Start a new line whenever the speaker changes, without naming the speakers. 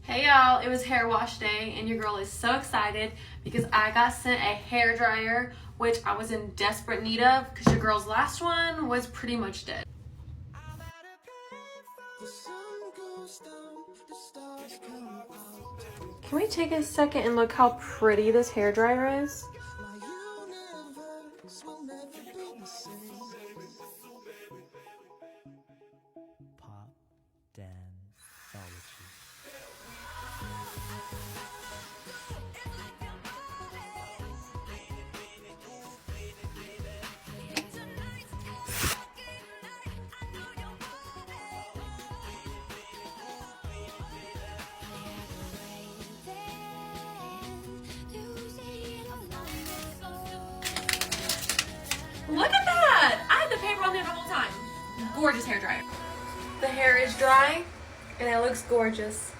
Hey y'all, it was hair wash day and your girl is so excited because I got sent a hair dryer, which I was in desperate need of because your girl's last one was pretty much dead. Can we take a second and look how pretty this hair dryer is?
Pop Danceology.
Look at that! I had the paper on there the whole time. Gorgeous hair dryer. The hair is dry and it looks gorgeous.